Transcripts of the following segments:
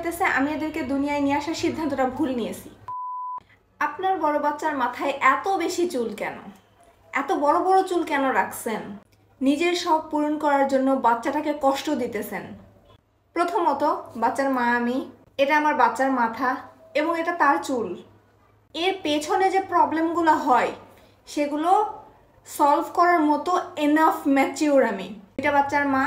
হইতেছে আমি এদেরকে দুনিয়ায় নিয়ে আসার সিদ্ধান্তটা ভুল নিয়েছি। আপনার বড় বাচ্চার মাথায় এত বেশি চুল কেন? এত বড় বড় চুল কেন রাখছেন? নিজের শখ পূরণ করার জন্য বাচ্চাটাকে কষ্ট দিতেছেন। প্রথমত, বাচ্চার মা আমি, এটা আমার বাচ্চার মাথা এবং এটা তার চুল। এর পেছনে যে প্রবলেমগুলো হয় সেগুলো সলভ করার মতো এনাফ ম্যাচিওর আমি। এটা বাচ্চার মা,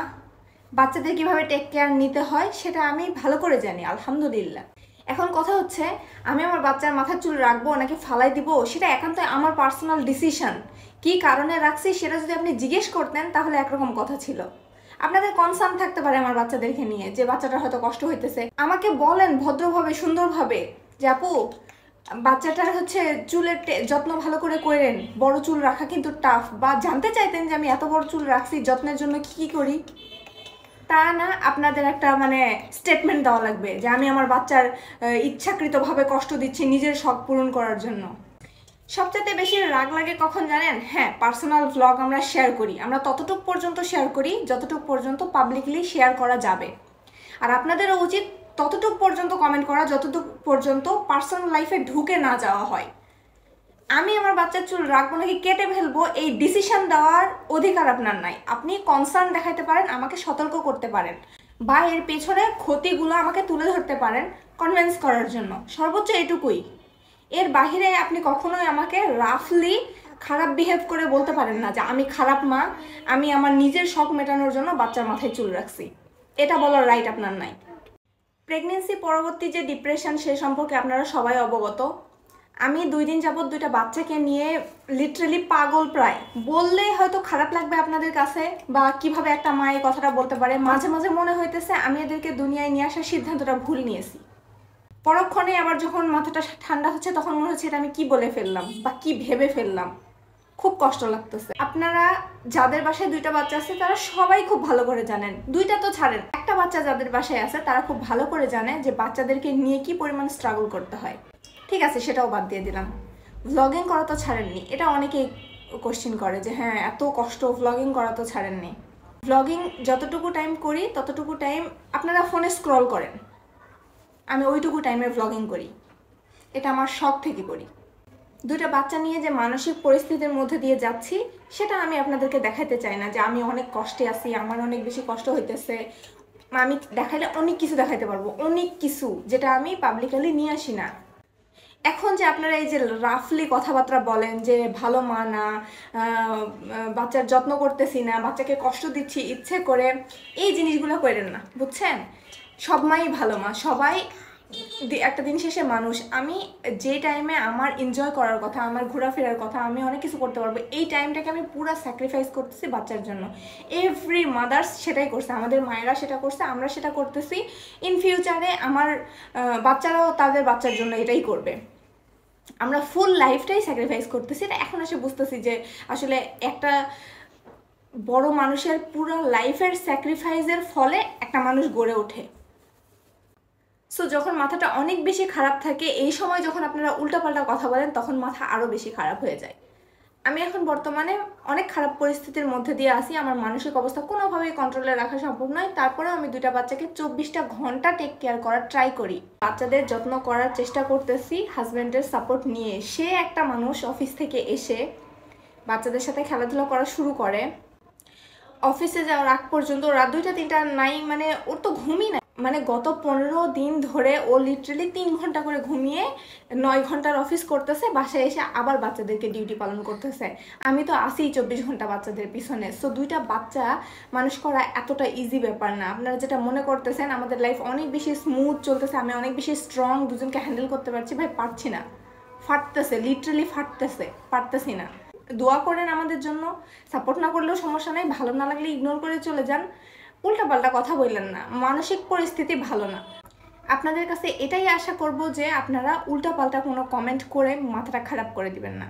বাচ্চাদের কীভাবে টেক কেয়ার নিতে হয় সেটা আমি ভালো করে জানি, আলহামদুলিল্লাহ। এখন কথা হচ্ছে, আমি আমার বাচ্চার মাথার চুল রাখবো নাকি ফালাই দিব সেটা একান্তই আমার পার্সোনাল ডিসিশন। কী কারণে রাখছি সেটা যদি আপনি জিজ্ঞেস করতেন তাহলে একরকম কথা ছিল। আপনাদের কনসার্ন থাকতে পারে আমার বাচ্চাদেরকে নিয়ে, যে বাচ্চাটার হয়তো কষ্ট হইতেছে। আমাকে বলেন ভদ্রভাবে সুন্দরভাবে যে আপু, বাচ্চাটার চুলের যত্ন ভালো করে করেন, বড় চুল রাখা কিন্তু টাফ। বা জানতে চাইতেন যে আমি এত বড় চুল রাখছি, যত্নের জন্য কী করি। তা না, আপনাদের একটা স্টেটমেন্ট দেওয়া লাগবে যে আমি আমার বাচ্চার ইচ্ছাকৃতভাবে কষ্ট দিচ্ছি নিজের শখ পূরণ করার জন্য। সবচেয়ে বেশি রাগ লাগে কখন জানেন? হ্যাঁ, পার্সোনাল ভ্লগ আমরা শেয়ার করি, আমরা ততটুকু পর্যন্ত শেয়ার করি যতটুকু পর্যন্ত পাবলিকলি শেয়ার করা যাবে। আর আপনাদেরও উচিত ততটুকু পর্যন্ত কমেন্ট করা যতটুকু পর্যন্ত পার্সোনাল লাইফে ঢুকে না যাওয়া হয়। আমি আমার বাচ্চার চুল রাখবো নাকি কেটে ফেলবো এই ডিসিশন দেওয়ার অধিকার আপনার নাই। আপনি কনসার্ন দেখাইতে পারেন, আমাকে সতর্ক করতে পারেন, বা এর পেছনে ক্ষতিগুলো আমাকে তুলে ধরতে পারেন কনভিন্স করার জন্য, সর্বোচ্চ এটুকুই। এর বাহিরে আপনি কখনোই আমাকে রাফলি খারাপ বিহেভ করে বলতে পারেন না যে আমি খারাপ মা, আমি আমার নিজের শখ মেটানোর জন্য বাচ্চার মাথায় চুল রাখছি। এটা বলার রাইট আপনার নাই। প্রেগনেন্সি পরবর্তী যে ডিপ্রেশন সে সম্পর্কে আপনারা সবাই অবগত। আমি 2 দিন যাবত 2টা বাচ্চাকে নিয়ে লিটারালি পাগল প্রায়। বললেই হয়তো খারাপ লাগবে আপনাদের কাছে, বা কিভাবে একটা মা এই কথাটা বলতে পারে। মাঝে মাঝে মনে হইতেছে আমি এদেরকে দুনিয়ায় নিয়ে আসার সিদ্ধান্তটা ভুল নিয়েছি। পরক্ষণে আবার যখন মাথাটা ঠান্ডা হচ্ছে তখন মনে হচ্ছে এটা আমি কি বলে ফেললাম বা কি ভেবে ফেললাম। খুব কষ্ট লাগতেছে। আপনারা যাদের বাসায় 2টা বাচ্চা আছে তারা সবাই খুব ভালো করে জানেন, 2টা তো ছাড়েন, একটা বাচ্চা যাদের বাসায় আছে তারা খুব ভালো করে জানে যে বাচ্চাদেরকে নিয়ে কি পরিমাণ স্ট্রাগল করতে হয়। ঠিক আছে, সেটাও বাদ দিয়ে দিলাম। ভ্লগিং করা তো ছাড়েননি, এটা অনেকেই কোশ্চেন করে যে হ্যাঁ এত কষ্ট, ভ্লগিং করা তো ছাড়েননি। ভ্লগিং যতটুকু টাইম করি ততটুকু টাইম আপনারা ফোনে স্ক্রল করেন, আমি ওইটুকু টাইমে ভ্লগিং করি। এটা আমার শখ থেকে করি। 2টা বাচ্চা নিয়ে যে মানসিক পরিস্থিতির মধ্যে দিয়ে যাচ্ছি সেটা আমি আপনাদেরকে দেখাতে চাই না যে আমি অনেক কষ্টে আছি, আমার অনেক বেশি কষ্ট হইতেছে। আমি দেখাইলে অনেক কিছু দেখাইতে পারবো, অনেক কিছু, যেটা আমি পাবলিকলি নিয়ে আসি না। এখন যে আপনারা এই যে রাফলি কথাবার্তা বলেন যে ভালো মা না, বাচ্চার যত্ন করতেছি না, বাচ্চাকে কষ্ট দিচ্ছি ইচ্ছে করে, এই জিনিসগুলো করেন না, বুঝছেন? সব মাই ভালো মা, সবাই একটা দিন শেষে মানুষ। আমি যে টাইমে আমার এনজয় করার কথা, আমার ঘোরাফেরার কথা, আমি অনেক কিছু করতে পারবো, এই টাইমটাকে আমি পুরো স্যাক্রিফাইস করতেছি বাচ্চার জন্য। এভরি মাদার্স সেটাই করছে, আমাদের মায়েরা সেটা করছে, আমরা সেটা করতেছি। ইন ফিউচারে আমার বাচ্চারাও তাদের বাচ্চার জন্য এটাই করবে। আমরা ফুল লাইফটাই স্যাক্রিফাইস করতেছি। এটা এখন এসে বুঝতেছি যে আসলে একটা বড় মানুষের পুরো লাইফের স্যাক্রিফাইসের ফলে একটা মানুষ গড়ে ওঠে। সো যখন মাথাটা অনেক বেশি খারাপ থাকে, এই সময় যখন আপনারা উল্টাপাল্টা কথা বলেন তখন মাথা আরও বেশি খারাপ হয়ে যায়। আমি এখন বর্তমানে অনেক খারাপ পরিস্থিতির মধ্যে দিয়ে আসি, আমার মানসিক অবস্থা কোনোভাবেই কন্ট্রোলে রাখা সম্ভব নয়। তারপরেও আমি 2টা বাচ্চাকে 24টা ঘন্টা টেক কেয়ার করার ট্রাই করি, বাচ্চাদের যত্ন করার চেষ্টা করতেছি হাজব্যান্ডের সাপোর্ট নিয়ে। সে একটা মানুষ অফিস থেকে এসে বাচ্চাদের সাথে খেলাধুলা করা শুরু করে, অফিসে যাওয়ার আগ পর্যন্ত রাত 2টা 3টা নাই, ওর তো ঘুমই নাই। গত 15 দিন ধরে ও লিটারালি 3 ঘন্টা করে ঘুমিয়ে 9 ঘন্টার অফিস করতেছে, বাসায় এসে আবার বাচ্চাদেরকে ডিউটি পালন করতেছে। আমি তো আসিই 24 ঘন্টা বাচ্চাদের পিছনে। সো 2টা বাচ্চা মানুষ করা এতটা ইজি ব্যাপার না। আপনারা যেটা মনে করতেছেন আমাদের লাইফ অনেক বেশি স্মুথ চলতেছে, আমি অনেক বেশি স্ট্রং, দুজনকে হ্যান্ডেল করতে পারছি, ভাই পারছি না, ফাটতেছে, লিটারালি ফাটতেছে, পারতেছি না। দোয়া করেন আমাদের জন্য, সাপোর্ট না করলেও সমস্যা নেই, ভালো না লাগলে ইগনোর করে চলে যান, উল্টাপাল্টা কথা বললেন না, মানসিক পরিস্থিতি ভালো না। আপনাদের কাছে এটাই আশা করব যে আপনারা উল্টাপাল্টা কোনো কমেন্ট করে মাথাটা খারাপ করে দিবেন না।